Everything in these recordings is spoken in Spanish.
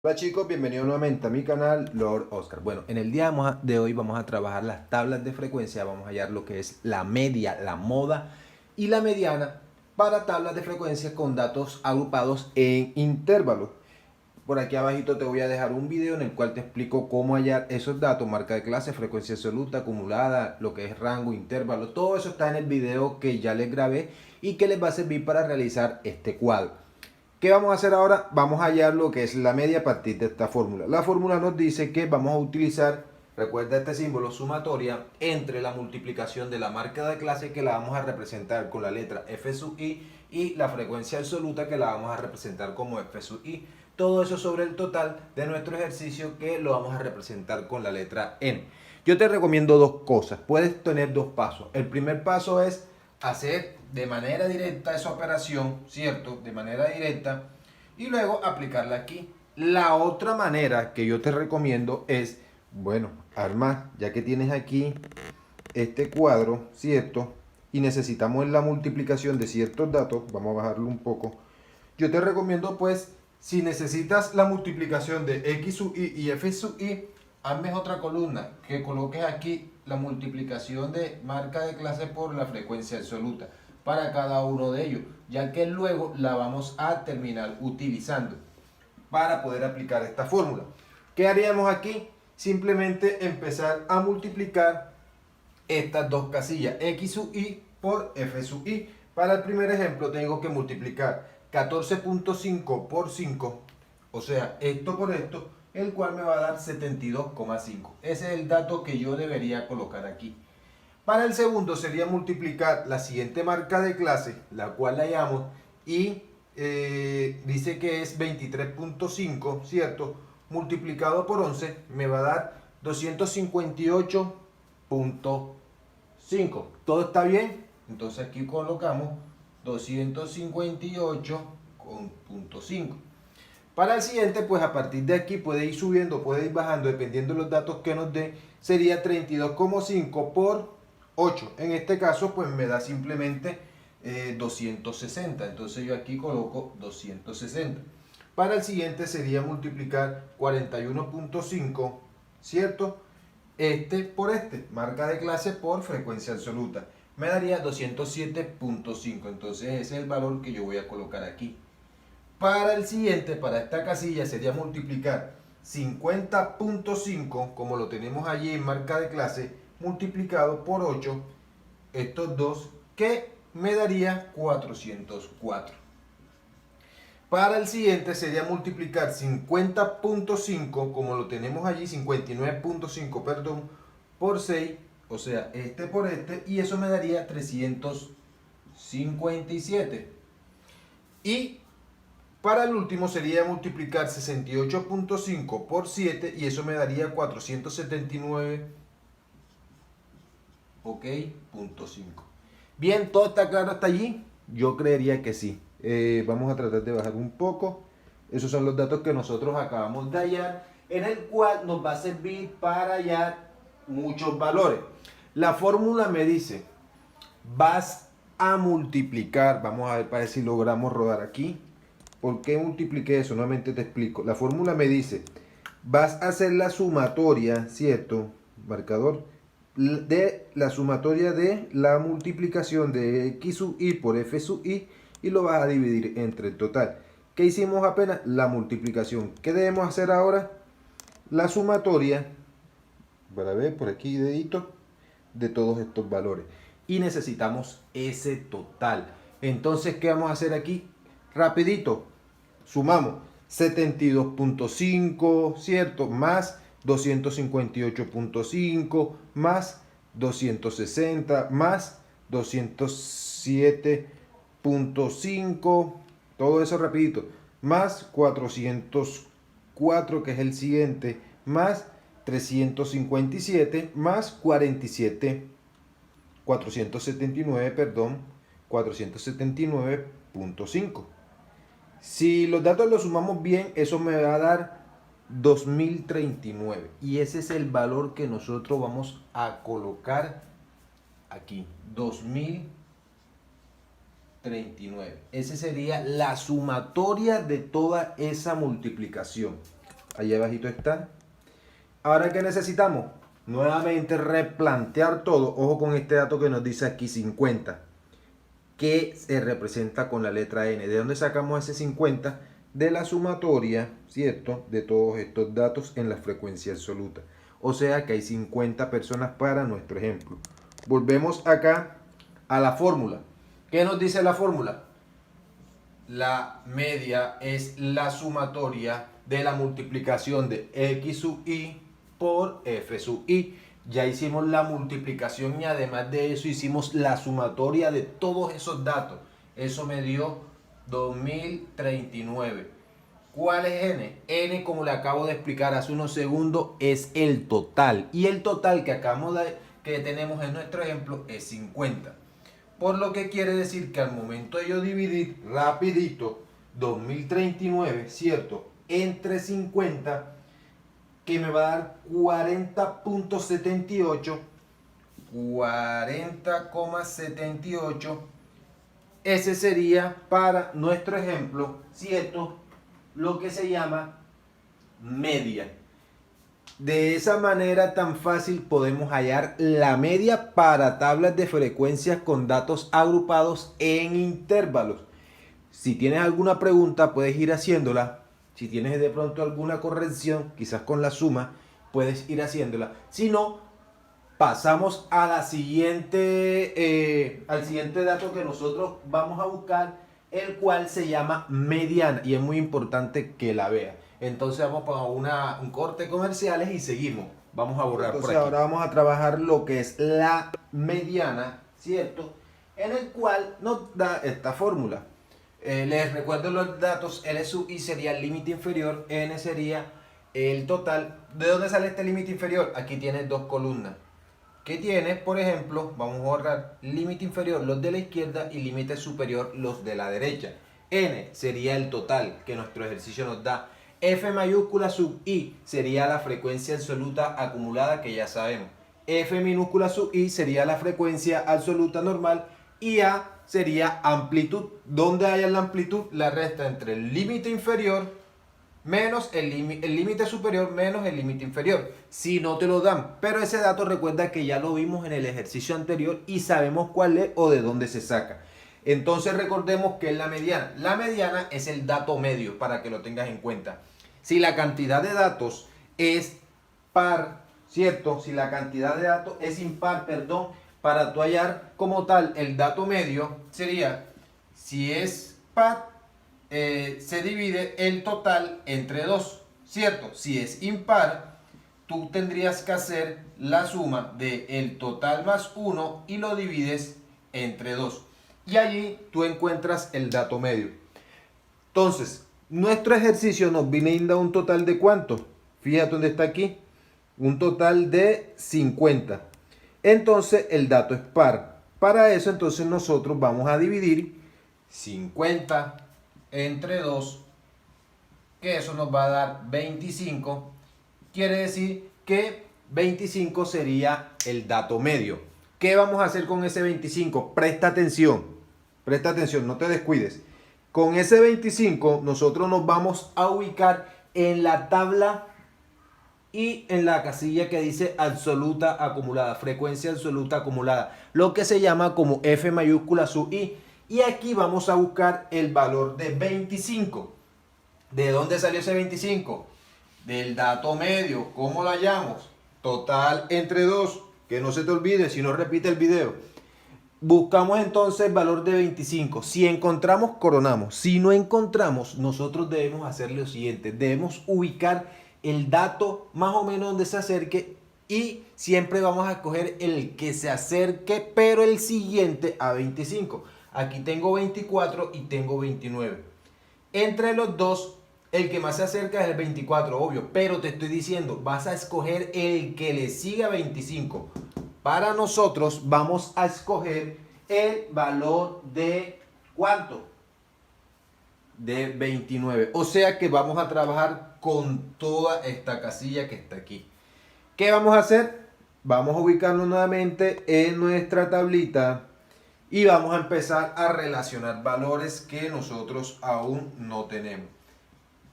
Hola chicos, bienvenidos nuevamente a mi canal Lord Oscar. Bueno, en el día de hoy vamos a trabajar las tablas de frecuencia, vamos a hallar lo que es la media, la moda y la mediana para tablas de frecuencia con datos agrupados en intervalos. Por aquí abajito te voy a dejar un video en el cual te explico cómo hallar esos datos, marca de clase, frecuencia absoluta, acumulada, lo que es rango, intervalo, todo eso está en el video que ya les grabé y que les va a servir para realizar este cuadro. ¿Qué vamos a hacer ahora? Vamos a hallar lo que es la media a partir de esta fórmula. La fórmula nos dice que vamos a utilizar, recuerda este símbolo, sumatoria entre la multiplicación de la marca de clase, que la vamos a representar con la letra F sub i, y la frecuencia absoluta, que la vamos a representar como F sub i. Todo eso sobre el total de nuestro ejercicio, que lo vamos a representar con la letra N. Yo te recomiendo dos cosas. Puedes tener dos pasos. El primer paso es hacer de manera directa esa operación, ¿cierto? De manera directa, y luego aplicarla aquí. La otra manera que yo te recomiendo es, bueno, armar, ya que tienes aquí este cuadro, ¿cierto? Y necesitamos la multiplicación de ciertos datos, vamos a bajarlo un poco. Yo te recomiendo, pues, si necesitas la multiplicación de x sub i y f sub i, hazme otra columna, que coloques aquí la multiplicación de marca de clase por la frecuencia absoluta para cada uno de ellos, ya que luego la vamos a terminar utilizando para poder aplicar esta fórmula. ¿Qué haríamos aquí? Simplemente empezar a multiplicar estas dos casillas, x sub i por f sub i. Para el primer ejemplo tengo que multiplicar 14.5 por 5, o sea, esto por esto, el cual me va a dar 72,5. Ese es el dato que yo debería colocar aquí. Para el segundo sería multiplicar la siguiente marca de clase, la cual la llamo, y dice que es 23.5, ¿cierto? Multiplicado por 11 me va a dar 258.5. ¿Todo está bien? Entonces aquí colocamos 258.5. Para el siguiente, pues a partir de aquí puede ir subiendo, puede ir bajando, dependiendo de los datos que nos dé. Sería 32,5 por 8. En este caso, pues me da simplemente 260. Entonces yo aquí coloco 260. Para el siguiente sería multiplicar 41.5, ¿cierto? Este por este, marca de clase por frecuencia absoluta. Me daría 207.5. Entonces ese es el valor que yo voy a colocar aquí. Para el siguiente, para esta casilla, sería multiplicar 50.5, como lo tenemos allí en marca de clase, multiplicado por 8, estos dos, que me daría 404. Para el siguiente sería multiplicar 50.5, como lo tenemos allí, 59.5, perdón, por 6, o sea, este por este, y eso me daría 357. Y para el último sería multiplicar 68.5 por 7 y eso me daría 479, ok, punto 5. Bien, ¿todo está claro hasta allí? Yo creería que sí. Vamos a tratar de bajar un poco. Esos son los datos que nosotros acabamos de hallar, en el cual nos va a servir para hallar muchos valores. La fórmula me dice, vas a multiplicar, vamos a ver para ver si logramos rodar aquí. ¿Por qué multipliqué eso? Nuevamente te explico. La fórmula me dice, vas a hacer la sumatoria, ¿cierto? Marcador, de la sumatoria de la multiplicación de x sub i por f sub i y lo vas a dividir entre el total. ¿Qué hicimos apenas? La multiplicación. ¿Qué debemos hacer ahora? La sumatoria, para ver por aquí dedito, de todos estos valores. Y necesitamos ese total. Entonces, ¿qué vamos a hacer aquí? Rapidito, sumamos 72.5, ¿cierto? Más 258.5, más 260, más 207.5, todo eso rapidito, más 404, que es el siguiente, más 357, más 47, 479, perdón, 479.5. Si los datos los sumamos bien, eso me va a dar 2039. Y ese es el valor que nosotros vamos a colocar aquí. 2039. Esa sería la sumatoria de toda esa multiplicación. Allí abajito está. Ahora, ¿qué necesitamos? Nuevamente replantear todo. Ojo con este dato que nos dice aquí 50, que se representa con la letra N. ¿De dónde sacamos ese 50? De la sumatoria, ¿cierto?, de todos estos datos en la frecuencia absoluta. O sea que hay 50 personas para nuestro ejemplo. Volvemos acá a la fórmula. ¿Qué nos dice la fórmula? La media es la sumatoria de la multiplicación de x sub i por f sub i. Ya hicimos la multiplicación y además de eso hicimos la sumatoria de todos esos datos. Eso me dio 2039. ¿Cuál es n? N, como le acabo de explicar hace unos segundos, es el total. Y el total que tenemos en nuestro ejemplo es 50. Por lo que quiere decir que al momento de yo dividir rapidito 2039, ¿cierto?, entre 50, que me va a dar 40.78, 40,78. Ese sería para nuestro ejemplo, ¿cierto?, lo que se llama media. De esa manera tan fácil podemos hallar la media para tablas de frecuencias con datos agrupados en intervalos. Si tienes alguna pregunta, puedes ir haciéndola. Si tienes de pronto alguna corrección, quizás con la suma, puedes ir haciéndola. Si no, pasamos a la siguiente, al siguiente dato que nosotros vamos a buscar, el cual se llama mediana, y es muy importante que la vea. Entonces vamos para un corte comerciales y seguimos. Vamos a borrar por aquí. Ahora vamos a trabajar lo que es la mediana, ¿cierto?, en el cual nos da esta fórmula. Les recuerdo los datos. L sub i sería el límite inferior, n sería el total. ¿De dónde sale este límite inferior? Aquí tienes dos columnas. ¿Qué tienes? Por ejemplo, vamos a borrar límite inferior los de la izquierda y límite superior los de la derecha. N sería el total que nuestro ejercicio nos da. F mayúscula sub i sería la frecuencia absoluta acumulada, que ya sabemos. F minúscula sub i sería la frecuencia absoluta normal. Y A sería amplitud. ¿Dónde haya la amplitud? La resta entre el límite inferior menos el límite superior menos el límite inferior. Si no te lo dan. Pero ese dato recuerda que ya lo vimos en el ejercicio anterior y sabemos cuál es o de dónde se saca. Entonces recordemos que es la mediana. La mediana es el dato medio, para que lo tengas en cuenta. Si la cantidad de datos es par, ¿cierto? Si la cantidad de datos es impar, perdón, para tú hallar como tal el dato medio, sería, si es par, se divide el total entre 2, ¿cierto? Si es impar, tú tendrías que hacer la suma del total más 1 y lo divides entre 2. Y allí tú encuentras el dato medio. Entonces, nuestro ejercicio nos brinda un total de ¿cuánto? Fíjate dónde está aquí. Un total de 50. Entonces, el dato es par. Para eso, entonces, nosotros vamos a dividir 50 entre 2, que eso nos va a dar 25. Quiere decir que 25 sería el dato medio. ¿Qué vamos a hacer con ese 25? Presta atención, no te descuides. Con ese 25 nosotros nos vamos a ubicar en la tabla y en la casilla que dice absoluta acumulada, frecuencia absoluta acumulada, lo que se llama como F mayúscula sub i. Y aquí vamos a buscar el valor de 25. ¿De dónde salió ese 25? Del dato medio. ¿Cómo lo hallamos? Total entre 2. Que no se te olvide, si no repite el video. Buscamos entonces el valor de 25. Si encontramos, coronamos. Si no encontramos, nosotros debemos hacer lo siguiente. Debemos ubicar el dato más o menos donde se acerque y siempre vamos a escoger el que se acerque, pero el siguiente a 25. Aquí tengo 24 y tengo 29. Entre los dos, el que más se acerca es el 24, obvio. Pero te estoy diciendo, vas a escoger el que le siga a 25. Para nosotros vamos a escoger el valor de ¿cuánto? De 29. O sea que vamos a trabajar con toda esta casilla que está aquí. ¿Qué vamos a hacer? Vamos a ubicarnos nuevamente en nuestra tablita y vamos a empezar a relacionar valores que nosotros aún no tenemos.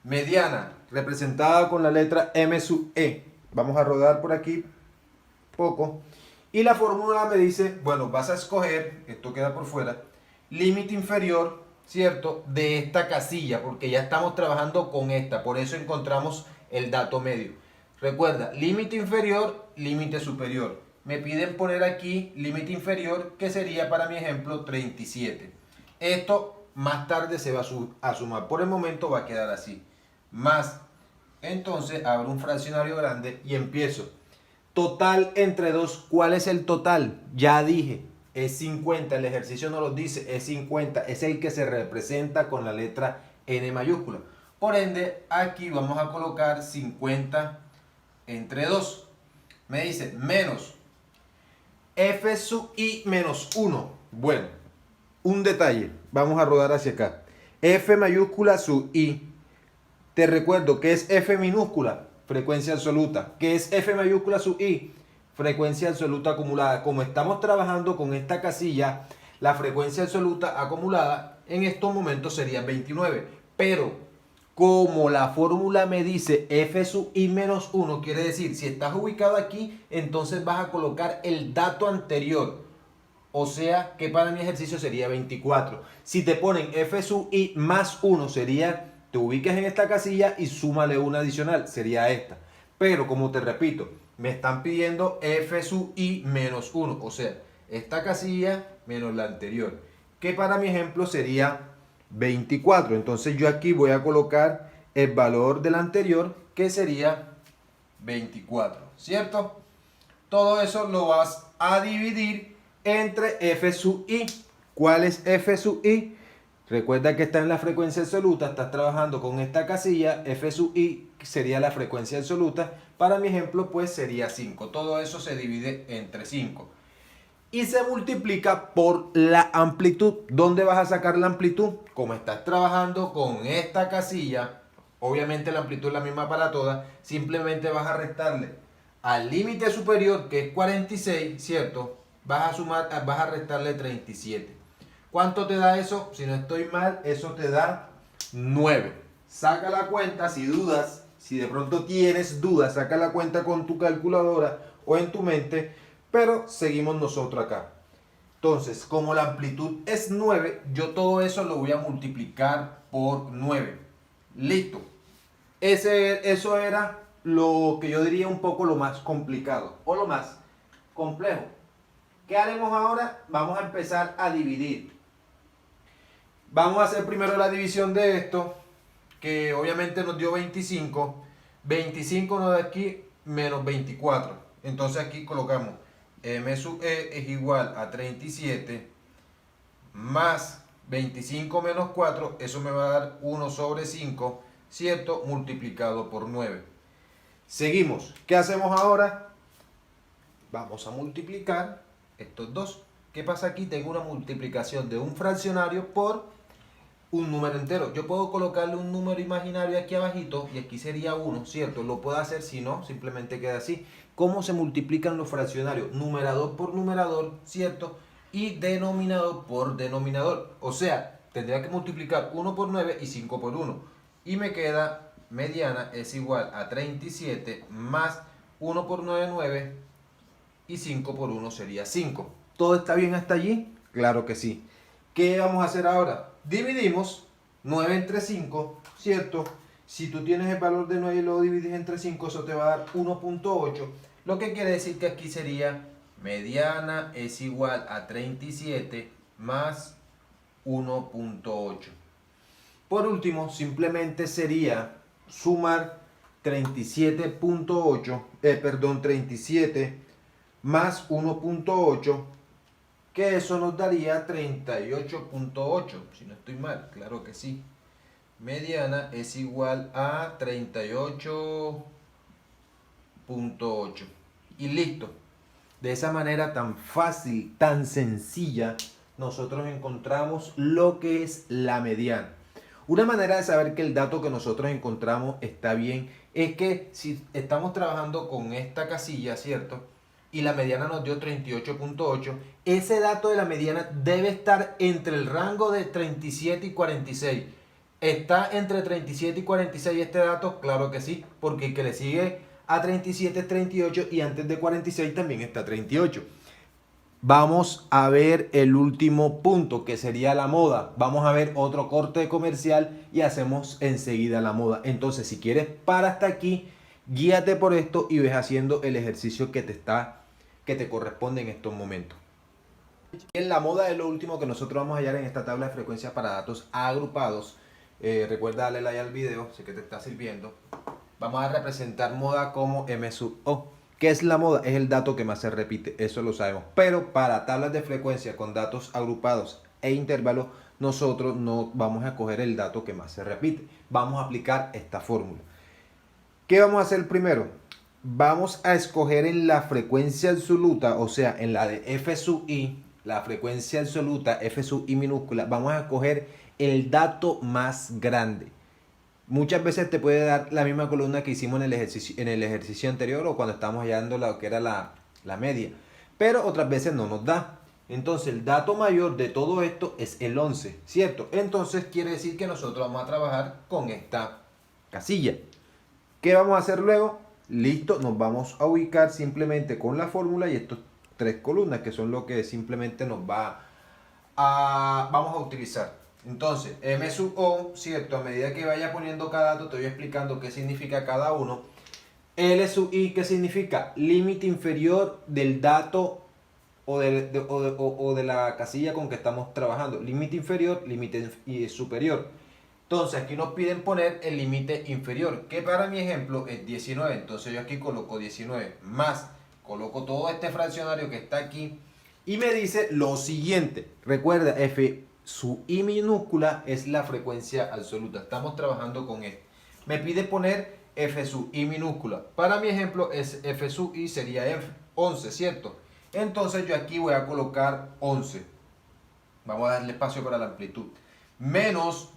Mediana. representada con la letra M sub E. Vamos a rodar por aquí poco. Y la fórmula me dice, bueno, vas a escoger, esto queda por fuera, límite inferior, ¿cierto? De esta casilla, porque ya estamos trabajando con esta, por eso encontramos el dato medio. Recuerda, límite inferior, límite superior. Me piden poner aquí límite inferior, que sería para mi ejemplo 37. Esto más tarde se va a sumar. Por el momento va a quedar así. Más. Entonces abro un fraccionario grande y empiezo. Total entre 2. ¿Cuál es el total? Ya dije. Es 50. El ejercicio no lo dice. Es 50. Es el que se representa con la letra N mayúscula. Por ende, aquí vamos a colocar 50 entre 2. Me dice menos F sub I menos 1. Bueno, un detalle. Vamos a rodar hacia acá. F mayúscula sub I. Te recuerdo que es F minúscula, frecuencia absoluta. ¿Qué es F mayúscula sub I? Frecuencia absoluta acumulada. Como estamos trabajando con esta casilla, la frecuencia absoluta acumulada en estos momentos sería 29. Pero como la fórmula me dice F sub I menos 1, quiere decir, si estás ubicado aquí, entonces vas a colocar el dato anterior. O sea que para mi ejercicio sería 24. Si te ponen F sub I más 1 sería, te ubicas en esta casilla y súmale una adicional, sería esta. Pero como te repito, me están pidiendo F sub I menos 1. O sea, esta casilla menos la anterior. Que para mi ejemplo sería 24. Entonces yo aquí voy a colocar el valor del anterior, que sería 24. ¿Cierto? Todo eso lo vas a dividir entre F sub I. ¿Cuál es F sub I? Recuerda que está en la frecuencia absoluta, estás trabajando con esta casilla, F sub I sería la frecuencia absoluta. Para mi ejemplo, pues sería 5. Todo eso se divide entre 5. Y se multiplica por la amplitud. ¿Dónde vas a sacar la amplitud? Como estás trabajando con esta casilla, obviamente la amplitud es la misma para todas, simplemente vas a restarle al límite superior, que es 46, ¿cierto? Vas a restarle 37. ¿Cuánto te da eso? Si no estoy mal, eso te da 9. Saca la cuenta si dudas, si de pronto tienes dudas, saca la cuenta con tu calculadora o en tu mente, pero seguimos nosotros acá. Entonces, como la amplitud es 9, yo todo eso lo voy a multiplicar por 9. Listo. Eso era lo que yo diría un poco lo más complicado o lo más complejo. ¿Qué haremos ahora? Vamos a empezar a dividir. Vamos a hacer primero la división de esto, que obviamente nos dio 25. 25 nos da aquí menos 24. Entonces aquí colocamos M sub E es igual a 37 más 25 menos 4. Eso me va a dar 1 sobre 5, ¿cierto? Multiplicado por 9. Seguimos. ¿Qué hacemos ahora? Vamos a multiplicar estos dos. ¿Qué pasa aquí? Tengo una multiplicación de un fraccionario por un número entero. Yo puedo colocarle un número imaginario aquí abajito y aquí sería 1, ¿cierto? Lo puedo hacer, si no, simplemente queda así. ¿Cómo se multiplican los fraccionarios? Numerador por numerador, ¿cierto? Y denominador por denominador. O sea, tendría que multiplicar 1 por 9 y 5 por 1. Y me queda mediana es igual a 37 más 1 por 9, 9 y 5 por 1 sería 5. ¿Todo está bien hasta allí? Claro que sí. ¿Qué vamos a hacer ahora? Dividimos 9 entre 5, ¿cierto? Si tú tienes el valor de 9 y lo divides entre 5, eso te va a dar 1.8. Lo que quiere decir que aquí sería mediana es igual a 37 más 1.8. Por último, simplemente sería sumar 37 más 1.8, que eso nos daría 38.8, si no estoy mal, claro que sí. Mediana es igual a 38.8. Y listo. De esa manera tan fácil, tan sencilla, nosotros encontramos lo que es la mediana. Una manera de saber que el dato que nosotros encontramos está bien es que si estamos trabajando con esta casilla, ¿cierto? Y la mediana nos dio 38.8, ese dato de la mediana debe estar entre el rango de 37 y 46. ¿Está entre 37 y 46 este dato? Claro que sí, porque el que le sigue a 37 es 38 y antes de 46 también está 38. Vamos a ver el último punto, que sería la moda. Vamos a ver otro corte comercial y hacemos enseguida la moda. Entonces, si quieres, para hasta aquí, guíate por esto y ves haciendo el ejercicio que te corresponde en estos momentos. En la moda es lo último que nosotros vamos a hallar en esta tabla de frecuencias para datos agrupados. Recuerda darle like al video, sé que te está sirviendo. Vamos a representar moda como M sub O. ¿Qué es la moda? Es el dato que más se repite, eso lo sabemos. Pero para tablas de frecuencia con datos agrupados e intervalos, nosotros no vamos a coger el dato que más se repite. Vamos a aplicar esta fórmula. ¿Qué vamos a hacer primero? Vamos a escoger en la frecuencia absoluta, o sea, en la de F sub I, la frecuencia absoluta, F sub I minúscula, vamos a escoger el dato más grande. Muchas veces te puede dar la misma columna que hicimos en el ejercicio anterior o cuando estamos hallando lo que era la media. Pero otras veces no nos da. Entonces el dato mayor de todo esto es el 11, ¿cierto? Entonces quiere decir que nosotros vamos a trabajar con esta casilla. ¿Qué vamos a hacer luego? Listo, nos vamos a ubicar simplemente con la fórmula y estos tres columnas que son lo que simplemente vamos a utilizar. Entonces, M sub O, ¿cierto? A medida que vaya poniendo cada dato, te voy explicando qué significa cada uno. L sub I, ¿qué significa? Límite inferior del dato o de la casilla con que estamos trabajando. Límite inferior, límite superior. Entonces, aquí nos piden poner el límite inferior, que para mi ejemplo es 19. Entonces, yo aquí coloco 19 más, coloco todo este fraccionario que está aquí y me dice lo siguiente. Recuerda, F sub I minúscula es la frecuencia absoluta. Estamos trabajando con esto. Me pide poner F sub I minúscula. Para mi ejemplo, es F sub I sería 11, ¿cierto? Entonces yo aquí voy a colocar 11. Vamos a darle espacio para la amplitud. Menos,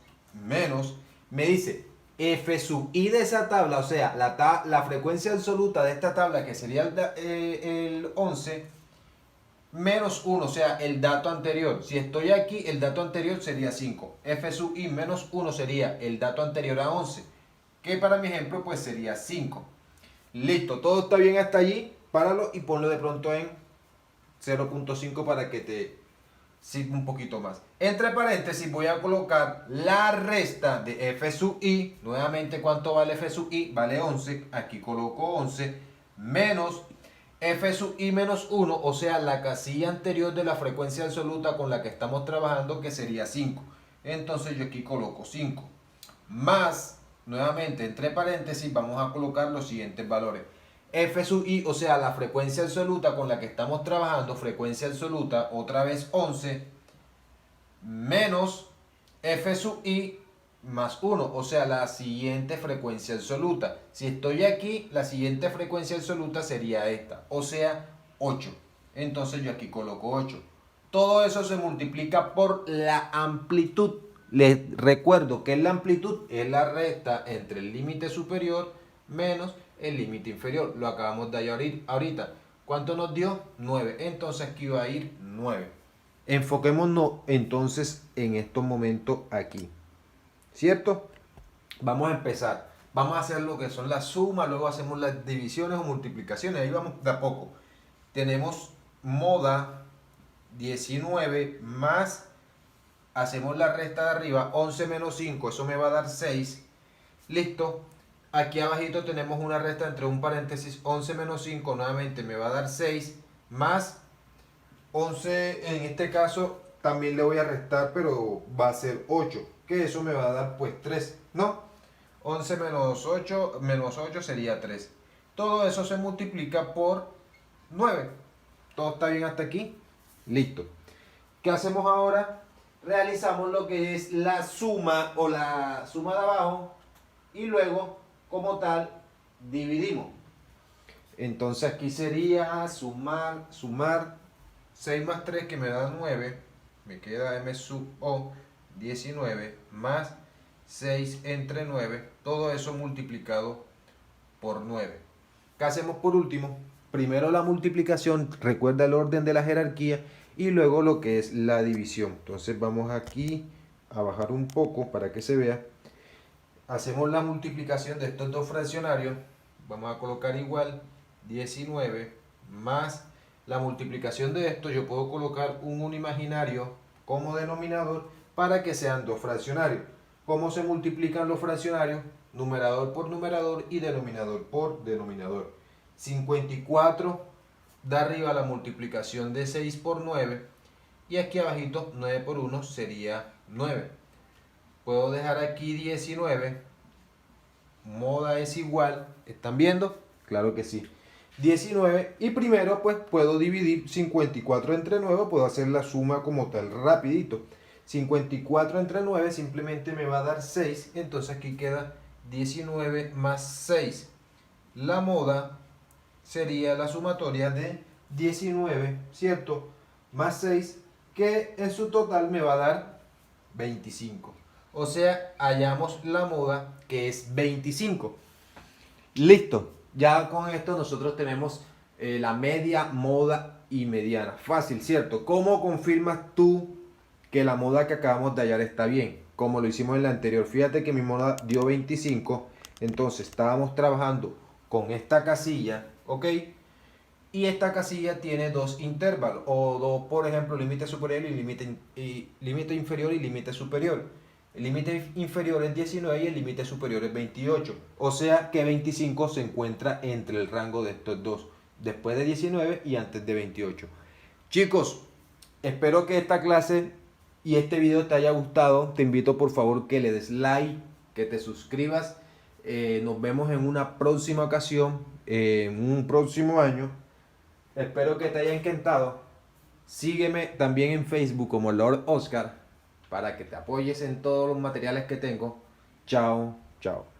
me dice F sub I de esa tabla, o sea, la frecuencia absoluta de esta tabla, que sería el 11, menos 1, o sea, el dato anterior. Si estoy aquí, el dato anterior sería 5. F sub I menos 1 sería el dato anterior a 11, que para mi ejemplo pues sería 5. Listo, todo está bien hasta allí. Páralo y ponlo de pronto en 0.5 para que te sirva un poquito más. Entre paréntesis voy a colocar la resta de F sub I. Nuevamente, ¿cuánto vale F sub I? Vale 11. Aquí coloco 11 menos F sub I menos 1, o sea, la casilla anterior de la frecuencia absoluta con la que estamos trabajando, que sería 5. Entonces yo aquí coloco 5. Más, nuevamente, entre paréntesis, vamos a colocar los siguientes valores. F sub I, o sea, la frecuencia absoluta con la que estamos trabajando, frecuencia absoluta, otra vez 11, menos F sub I más 1, o sea, la siguiente frecuencia absoluta. Si estoy aquí, la siguiente frecuencia absoluta sería esta, o sea, 8. Entonces yo aquí coloco 8. Todo eso se multiplica por la amplitud. Les recuerdo que la amplitud es la resta entre el límite superior menos el límite inferior. Lo acabamos de hallar ahorita. ¿Cuánto nos dio? 9. Entonces aquí va a ir 9. Enfoquémonos entonces en estos momentos aquí. ¿Cierto? Vamos a empezar. Vamos a hacer lo que son las sumas, luego hacemos las divisiones o multiplicaciones. Ahí vamos de a poco. Tenemos moda 19 más, hacemos la resta de arriba, 11 menos 5, eso me va a dar 6. Listo. Aquí abajito tenemos una resta entre un paréntesis, 11 menos 5 nuevamente me va a dar 6, más 11, en este caso también le voy a restar, pero va a ser 8, que eso me va a dar pues 3, ¿no? 11 menos 8 sería 3. Todo eso se multiplica por 9. ¿Todo está bien hasta aquí? Listo. ¿Qué hacemos ahora? Realizamos lo que es la suma o la suma de abajo y luego, como tal, dividimos. Entonces aquí sería sumar 6 más 3 que me da 9. Me queda M sub O 19 más 6 entre 9. Todo eso multiplicado por 9. ¿Qué hacemos por último? Primero la multiplicación, recuerda el orden de la jerarquía, y luego lo que es la división. Entonces vamos aquí a bajar un poco para que se vea. hacemos la multiplicación de estos dos fraccionarios. Vamos a colocar igual 19 más la multiplicación de esto. Yo puedo colocar un 1 imaginario como denominador para que sean dos fraccionarios. ¿Cómo se multiplican los fraccionarios? Numerador por numerador y denominador por denominador. 54 da arriba la multiplicación de 6 por 9 y aquí abajito 9 por 1 sería 9. Puedo dejar aquí 19. Moda es igual. ¿Están viendo? Claro que sí. 19 y primero pues puedo dividir 54 entre 9, puedo hacer la suma como tal rapidito. 54 entre 9 simplemente me va a dar 6, entonces aquí queda 19 más 6. La moda sería la sumatoria de 19, ¿cierto? Más 6, que en su total me va a dar 25. O sea, hallamos la moda que es 25. Listo. Ya con esto nosotros tenemos la media, moda y mediana. Fácil, ¿cierto? ¿Cómo confirmas tú que la moda que acabamos de hallar está bien? Como lo hicimos en la anterior. Fíjate que mi moda dio 25. Entonces estábamos trabajando con esta casilla, ¿ok? Y esta casilla tiene dos intervalos. O dos, por ejemplo, límite superior y límite inferior y límite superior. El límite inferior es 19 y el límite superior es 28. O sea que 25 se encuentra entre el rango de estos dos. Después de 19 y antes de 28. Chicos, espero que esta clase y este video te haya gustado. Te invito por favor que le des like, que te suscribas. Nos vemos en una próxima ocasión, en un próximo año. Espero que te haya encantado. Sígueme también en Facebook como Lord Oscar, para que te apoyes en todos los materiales que tengo. Chao, chao.